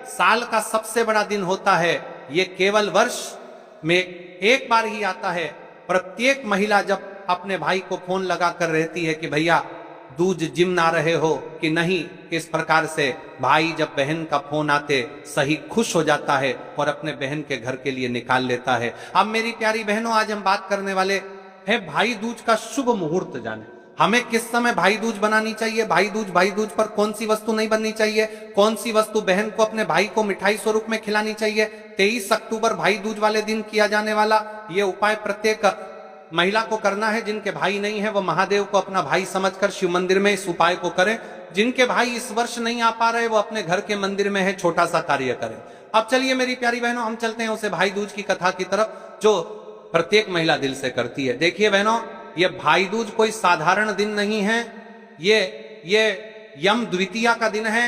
साल का सबसे बड़ा दिन होता है। ये केवल वर्ष में एक बार ही आता है। प्रत्येक महिला जब अपने भाई को फोन लगा कर रहती है कि भैया दूज जिम ना रहे हो कि नहीं, इस प्रकार से भाई जब बहन का फोन आते सही खुश हो जाता है और अपने बहन के घर के लिए निकाल लेता है। अब मेरी प्यारी बहनों, आज हम बात करने वाले हैं भाई दूज का शुभ मुहूर्त जाने। हमें किस समय भाई दूज बनानी चाहिए, भाई दूज पर कौन सी वस्तु नहीं बननी चाहिए, कौन सी वस्तु बहन को अपने भाई को मिठाई स्वरूप में खिलानी चाहिए। 23 अक्टूबर भाई दूज वाले दिन किया जाने वाला ये उपाय प्रत्येक महिला को करना है। जिनके भाई नहीं है वो महादेव को अपना भाई समझकर शिव मंदिर में इस उपाय को करें। जिनके भाई इस वर्ष नहीं आ पा रहे वो अपने घर के मंदिर में है छोटा सा कार्य करें। अब चलिए मेरी प्यारी बहनों, हम चलते हैं उसे भाई दूज की कथा की तरफ जो प्रत्येक महिला दिल से करती है। देखिए बहनों, ये भाई दूज कोई साधारण दिन नहीं है, ये यम द्वितीया का दिन है।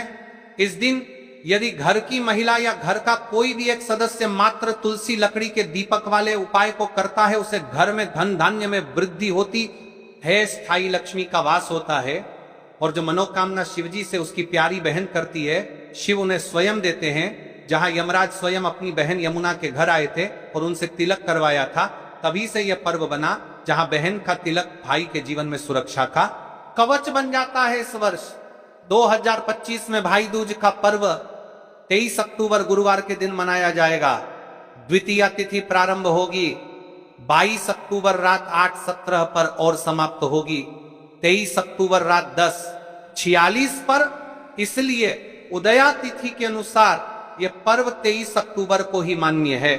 इस दिन यदि घर की महिला या घर का कोई भी एक सदस्य मात्र तुलसी लकड़ी के दीपक वाले उपाय को करता है, उसे घर में धन धान्य में वृद्धि होती है, स्थायी लक्ष्मी का वास होता है। और जो मनोकामना शिवजी से उसकी प्यारी बहन करती है, शिव उन्हें स्वयं देते हैं। जहां यमराज स्वयं अपनी बहन यमुना के घर आए थे और उनसे तिलक करवाया था, तभी से यह पर्व बना जहां बहन का तिलक भाई के जीवन में सुरक्षा का कवच बन जाता है। इस वर्ष 2025 में भाई दूज का पर्व 23 अक्टूबर गुरुवार के दिन मनाया जाएगा। द्वितीया तिथि प्रारंभ होगी 22 अक्टूबर रात 8:17 पर और समाप्त होगी 23 अक्टूबर रात 10:46 पर। इसलिए उदया तिथि के अनुसार यह पर्व 23 अक्टूबर को ही मान्य है।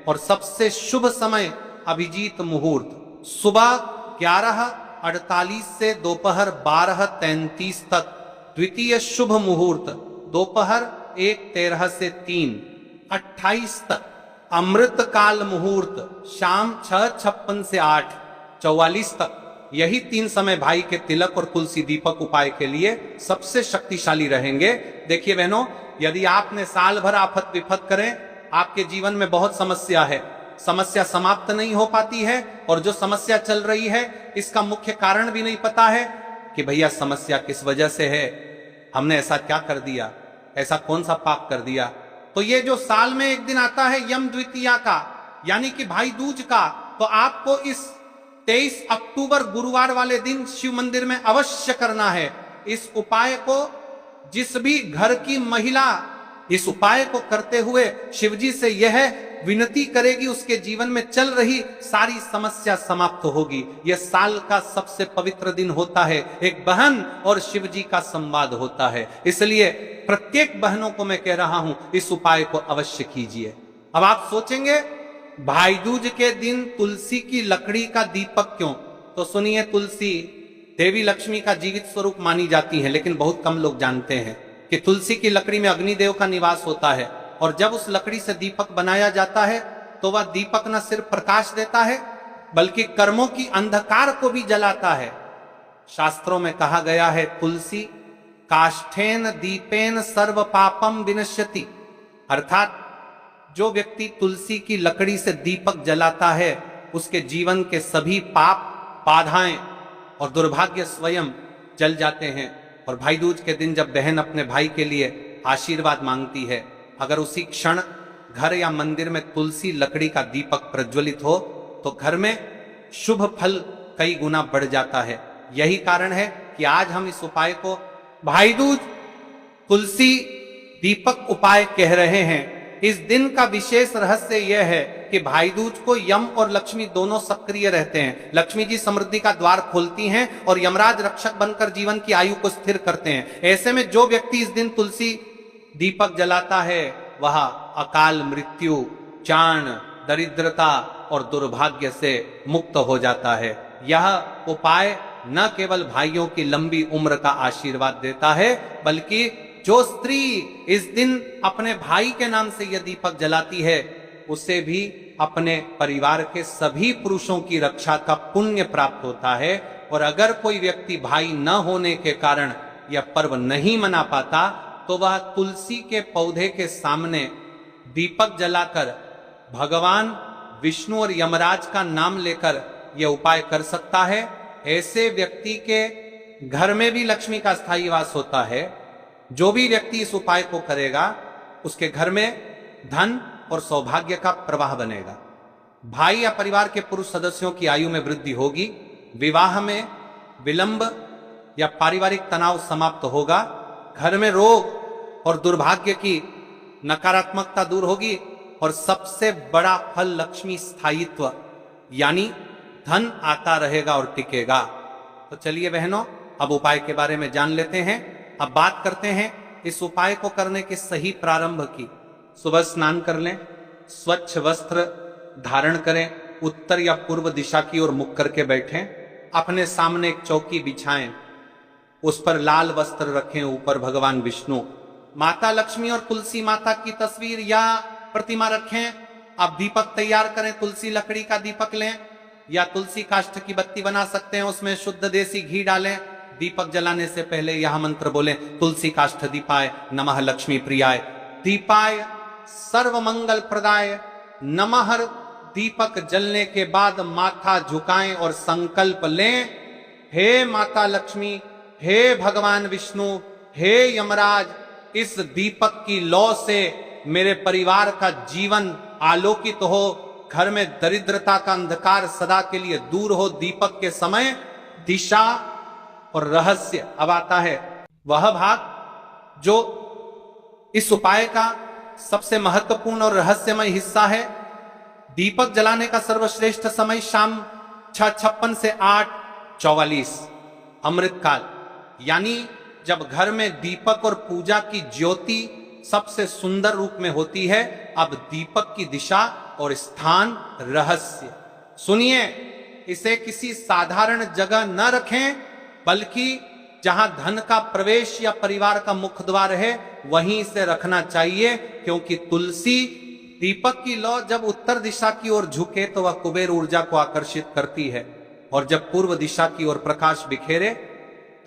और सबसे शुभ समय अभिजीत मुहूर्त सुबह 11:48 से दोपहर 12:33 तक। द्वितीय शुभ मुहूर्त दोपहर 1:13 से 3:28 तक। अमृत काल मुहूर्त शाम 6:56 से 8:44 तक। यही 3 समय भाई के तिलक और तुलसी दीपक उपाय के लिए सबसे शक्तिशाली रहेंगे। देखिए बहनों, यदि आपने साल भर आफत विफत करें, आपके जीवन में बहुत समस्या है, समस्या समाप्त नहीं हो पाती है, और जो समस्या चल रही है इसका मुख्य कारण भी नहीं पता है कि भैया समस्या किस वजह से है, हमने ऐसा क्या कर दिया, ऐसा कौन सा पाप कर दिया। तो ये जो साल में एक दिन आता है यम द्वितीया का, यानी कि भाई दूज का, तो आपको इस 23 अक्टूबर गुरुवार वाले दिन शिव मंदिर में अवश्य करना है। इस उपाय को जिस भी घर की महिला इस उपाय को करते हुए शिवजी से यह विनती करेगी, उसके जीवन में चल रही सारी समस्या समाप्त होगी। यह साल का सबसे पवित्र दिन होता है, एक बहन और शिवजी का संवाद होता है। इसलिए प्रत्येक बहनों को मैं कह रहा हूं, इस उपाय को अवश्य कीजिए। अब आप सोचेंगे भाई दूज के दिन तुलसी की लकड़ी का दीपक क्यों? तो सुनिए, तुलसी देवी लक्ष्मी का जीवित स्वरूप मानी जाती है, लेकिन बहुत कम लोग जानते हैं कि तुलसी की लकड़ी में अग्निदेव का निवास होता है। और जब उस लकड़ी से दीपक बनाया जाता है तो वह दीपक न सिर्फ प्रकाश देता है बल्कि कर्मों की अंधकार को भी जलाता है। शास्त्रों में कहा गया है, तुलसी काष्ठेन दीपेन सर्व पापम विनश्यति, अर्थात जो व्यक्ति तुलसी की लकड़ी से दीपक जलाता है उसके जीवन के सभी पाप, बाधाएं और दुर्भाग्य स्वयं जल जाते हैं। और भाई दूज के दिन जब बहन अपने भाई के लिए आशीर्वाद मांगती है, अगर उसी क्षण घर या मंदिर में तुलसी लकड़ी का दीपक प्रज्वलित हो तो घर में शुभ फल कई गुना बढ़ जाता है। यही कारण है कि आज हम इस उपाय को भाई दूज तुलसी दीपक उपाय कह रहे हैं। इस दिन का विशेष रहस्य यह है कि भाई दूज को यम और लक्ष्मी दोनों सक्रिय रहते हैं। लक्ष्मी जी समृद्धि का द्वार खोलती हैं और यमराज रक्षक बनकर जीवन की आयु को स्थिर करते हैं। ऐसे में जो व्यक्ति इस दिन तुलसी दीपक जलाता है वह अकाल मृत्यु, चाण, दरिद्रता और दुर्भाग्य से मुक्त हो जाता है। यह उपाय न केवल भाइयों की लंबी उम्र का आशीर्वाद देता है, बल्कि जो स्त्री इस दिन अपने भाई के नाम से यह दीपक जलाती है उसे भी अपने परिवार के सभी पुरुषों की रक्षा का पुण्य प्राप्त होता है। और अगर कोई व्यक्ति भाई न होने के कारण यह पर्व नहीं मना पाता तो वह तुलसी के पौधे के सामने दीपक जलाकर भगवान विष्णु और यमराज का नाम लेकर यह उपाय कर सकता है। ऐसे व्यक्ति के घर में भी लक्ष्मी का स्थायी वास होता है। जो भी व्यक्ति इस उपाय को करेगा उसके घर में धन और सौभाग्य का प्रवाह बनेगा। भाई या परिवार के पुरुष सदस्यों की आयु में वृद्धि होगी। विवाह में विलंब या पारिवारिक तनाव समाप्त होगा। घर में रोग और दुर्भाग्य की नकारात्मकता दूर होगी। और सबसे बड़ा फल लक्ष्मी स्थायित्व, यानी धन आता रहेगा और टिकेगा। तो चलिए बहनों, अब उपाय के बारे में जान लेते हैं। अब बात करते हैं इस उपाय को करने के सही प्रारंभ की। सुबह स्नान कर लें, स्वच्छ वस्त्र धारण करें, उत्तर या पूर्व दिशा की ओर मुख करके बैठें, अपने सामने एक चौकी बिछाएं, उस पर लाल वस्त्र रखें, ऊपर भगवान विष्णु, माता लक्ष्मी और तुलसी माता की तस्वीर या प्रतिमा रखें। अब दीपक तैयार करें, तुलसी लकड़ी का दीपक लें या तुलसी काष्ठ की बत्ती बना सकते हैं, उसमें शुद्ध देसी घी डालें। दीपक जलाने से पहले यह मंत्र बोलें, तुलसी काष्ठ दीपाय नमः लक्ष्मी प्रियाय, दीपाय सर्व मंगल प्रदाय नमः। दीपक जलने के बाद माथा झुकाएं और संकल्प लें, हे माता लक्ष्मी, हे भगवान विष्णु, हे यमराज, इस दीपक की लौ से मेरे परिवार का जीवन आलोकित हो, घर में दरिद्रता का अंधकार सदा के लिए दूर हो। दीपक के समय दिशा और रहस्य अब आता है वह भाग जो इस उपाय का सबसे महत्वपूर्ण और रहस्यमय हिस्सा है। दीपक जलाने का सर्वश्रेष्ठ समय शाम 6:56 से 8:44 अमृतकाल, यानी जब घर में दीपक और पूजा की ज्योति सबसे सुंदर रूप में होती है। अब दीपक की दिशा और स्थान रहस्य सुनिए, इसे किसी साधारण जगह न रखें, बल्कि जहां धन का प्रवेश या परिवार का मुख्य द्वार है वहीं इसे रखना चाहिए, क्योंकि तुलसी दीपक की लौ जब उत्तर दिशा की ओर झुके तो वह कुबेर ऊर्जा को आकर्षित करती है, और जब पूर्व दिशा की ओर प्रकाश बिखेरे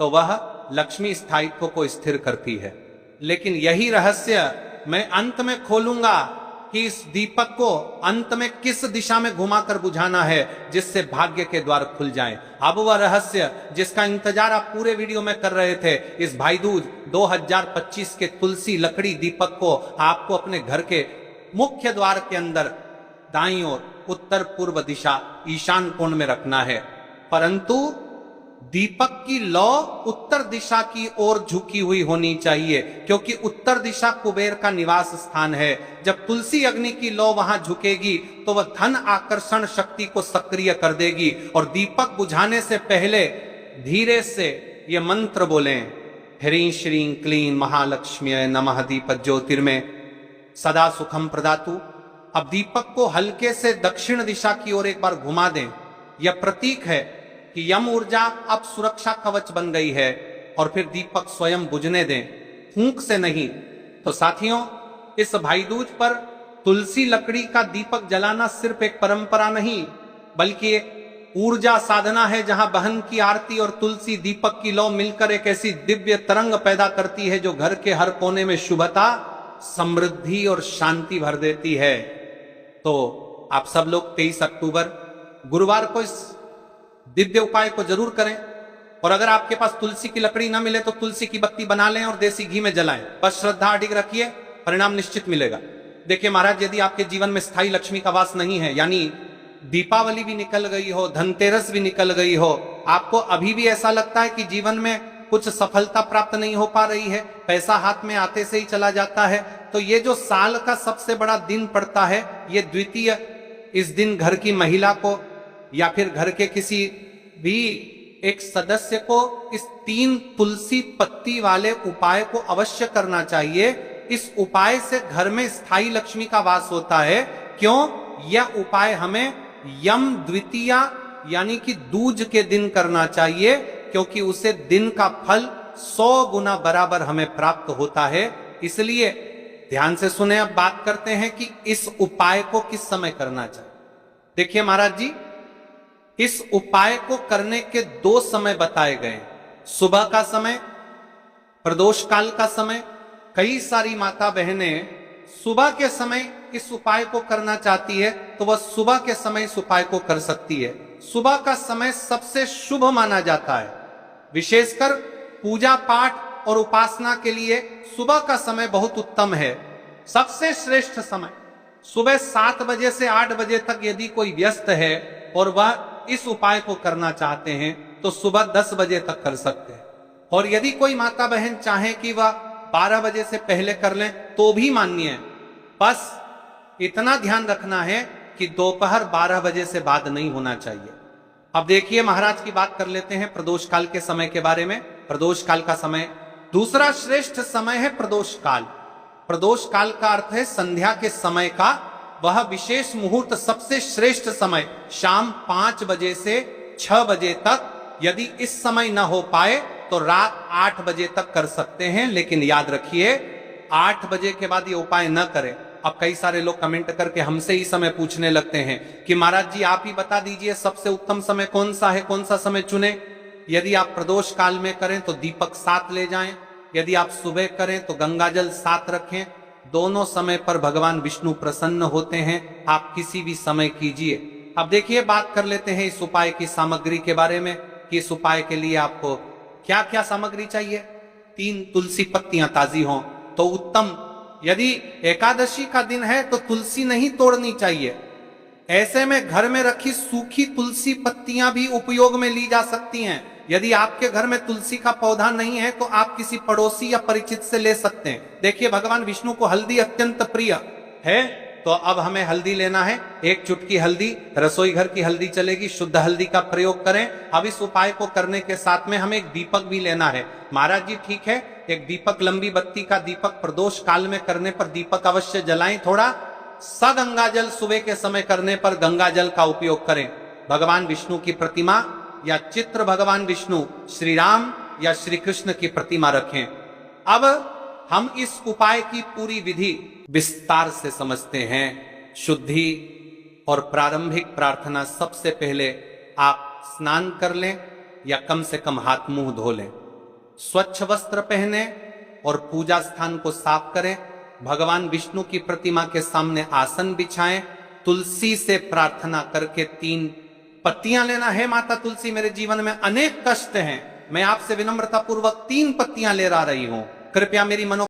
तो वह लक्ष्मी स्थायित्व को स्थिर करती है। लेकिन यही रहस्य मैं अंत में खोलूंगा कि इस दीपक को अंत में किस दिशा में घुमाकर बुझाना है जिससे भाग्य के द्वार खुल जाएं। अब वह रहस्य जिसका इंतजार आप पूरे वीडियो में कर रहे थे, इस भाई दूज 2025 के तुलसी लकड़ी दीपक को आपको अपने घर के मुख्य द्वार के अंदर दाईं ओर उत्तर पूर्व दिशा ईशान कोण में रखना है। परंतु दीपक की लौ उत्तर दिशा की ओर झुकी हुई होनी चाहिए, क्योंकि उत्तर दिशा कुबेर का निवास स्थान है। जब तुलसी अग्नि की लौ वहां झुकेगी तो वह धन आकर्षण शक्ति को सक्रिय कर देगी। और दीपक बुझाने से पहले धीरे से ये मंत्र बोलें, ह्रीं श्रीं क्लीं महालक्ष्म्यै नमः दीप ज्योतिर्मय सदा सुखम प्रदातु। अब दीपक को हल्के से दक्षिण दिशा की ओर एक बार घुमा दें। यह प्रतीक है कि यम ऊर्जा अब सुरक्षा कवच बन गई है। और फिर दीपक स्वयं बुझने दें, फूंक से नहीं। तो साथियों, इस भाई दूज पर तुलसी लकड़ी का दीपक जलाना सिर्फ एक परंपरा नहीं, बल्कि एक ऊर्जा साधना है, जहां बहन की आरती और तुलसी दीपक की लौ मिलकर एक ऐसी दिव्य तरंग पैदा करती है जो घर के हर कोने में शुभता, समृद्धि और शांति भर देती है। तो आप सब लोग 23 अक्टूबर गुरुवार को इस दिव्य उपाय को जरूर करें। और अगर आपके पास तुलसी की लकड़ी ना मिले तो तुलसी की बत्ती बना लें और देसी घी में जलाएं। बस श्रद्धा अडिग रखिए, परिणाम निश्चित मिलेगा। देखिए महाराज, यदि आपके जीवन में स्थायी लक्ष्मी का वास नहीं है, यानी दीपावली भी निकल गई हो, धनतेरस भी निकल गई हो, आपको अभी भी ऐसा लगता है कि जीवन में कुछ सफलता प्राप्त नहीं हो पा रही है, पैसा हाथ में आते से ही चला जाता है, तो ये जो साल का सबसे बड़ा दिन पड़ता है, ये द्वितीय, इस दिन घर की महिला को या फिर घर के किसी भी एक सदस्य को इस 3 तुलसी पत्ती वाले उपाय को अवश्य करना चाहिए। इस उपाय से घर में स्थायी लक्ष्मी का वास होता है। क्यों? यह उपाय हमें यम द्वितीया यानी कि दूज के दिन करना चाहिए, क्योंकि उसे दिन का फल 100 गुना बराबर हमें प्राप्त होता है। इसलिए ध्यान से सुने। अब बात करते हैं कि इस उपाय को किस समय करना चाहिए। देखिए महाराज जी, इस उपाय को करने के 2 समय बताए गए, सुबह का समय, प्रदोष काल का समय। कई सारी माता बहनें सुबह के समय इस उपाय को करना चाहती है तो वह सुबह के समय इस उपाय को कर सकती है। सुबह का समय सबसे शुभ माना जाता है, विशेषकर पूजा पाठ और उपासना के लिए सुबह का समय बहुत उत्तम है। सबसे श्रेष्ठ समय सुबह 7 बजे से 8 बजे तक यदि कोई व्यस्त है और वह इस उपाय को करना चाहते हैं तो सुबह 10 बजे तक कर सकते हैं। और यदि कोई माता बहन चाहे कि वह 12 बजे से पहले कर लें तो भी मान्य है। बस इतना ध्यान रखना है कि दोपहर 12 बजे से बाद नहीं होना चाहिए। अब देखिए महाराज की बात कर लेते हैं प्रदोष काल के समय के बारे में। प्रदोष काल का समय दूसरा श्रेष्ठ समय है प्रदोष काल। प्रदोष काल का अर्थ है संध्या के समय का वह विशेष मुहूर्त, सबसे श्रेष्ठ समय शाम 5 बजे से 6 बजे तक। यदि इस समय न हो पाए तो रात 8 बजे तक कर सकते हैं, लेकिन याद रखिए 8 बजे के बाद ये उपाय न करें। अब कई सारे लोग कमेंट करके हमसे ही समय पूछने लगते हैं कि महाराज जी आप ही बता दीजिए सबसे उत्तम समय कौन सा है, कौन सा समय चुने। यदि आप प्रदोष काल में करें तो दीपक साथ ले जाएं, यदि आप सुबह करें तो गंगाजल साथ रखें। दोनों समय पर भगवान विष्णु प्रसन्न होते हैं, आप किसी भी समय कीजिए। अब देखिए बात कर लेते हैं इस उपाय की सामग्री के बारे में कि इस उपाय के लिए आपको क्या क्या सामग्री चाहिए। 3 तुलसी पत्तियां ताजी हों तो उत्तम। यदि एकादशी का दिन है तो तुलसी नहीं तोड़नी चाहिए। ऐसे में घर में रखी सूखी तुलसी पत्तियां भी उपयोग में ली जा सकती हैं। यदि आपके घर में तुलसी का पौधा नहीं है तो आप किसी पड़ोसी या परिचित से ले सकते हैं। देखिए भगवान विष्णु को हल्दी अत्यंत प्रिय है, तो अब हमें हल्दी लेना है। 1 चुटकी हल्दी, रसोई घर की हल्दी चलेगी, शुद्ध हल्दी का प्रयोग करें। अब इस उपाय को करने के साथ में हमें एक दीपक भी लेना है। महाराज जी ठीक है, एक दीपक, लंबी बत्ती का दीपक प्रदोष काल में करने पर दीपक अवश्य जलाएं। थोड़ा सा गंगाजल सुबह के समय करने पर गंगाजल का उपयोग करें। भगवान विष्णु की प्रतिमा या चित्र, भगवान विष्णु, श्री राम या श्री कृष्ण की प्रतिमा रखें। अब हम इस उपाय की पूरी विधि विस्तार से समझते हैं। शुद्धि और प्रारंभिक प्रार्थना, सबसे पहले आप स्नान कर लें या कम से कम हाथ मुंह धो लें। स्वच्छ वस्त्र पहने और पूजा स्थान को साफ करें। भगवान विष्णु की प्रतिमा के सामने आसन बिछाएं। तुलसी से प्रार्थना करके 3 पत्तियां लेना है। माता तुलसी, मेरे जीवन में अनेक कष्ट हैं, मैं आपसे विनम्रता पूर्वक 3 पत्तियां ले रही हूं, कृपया मेरी मनो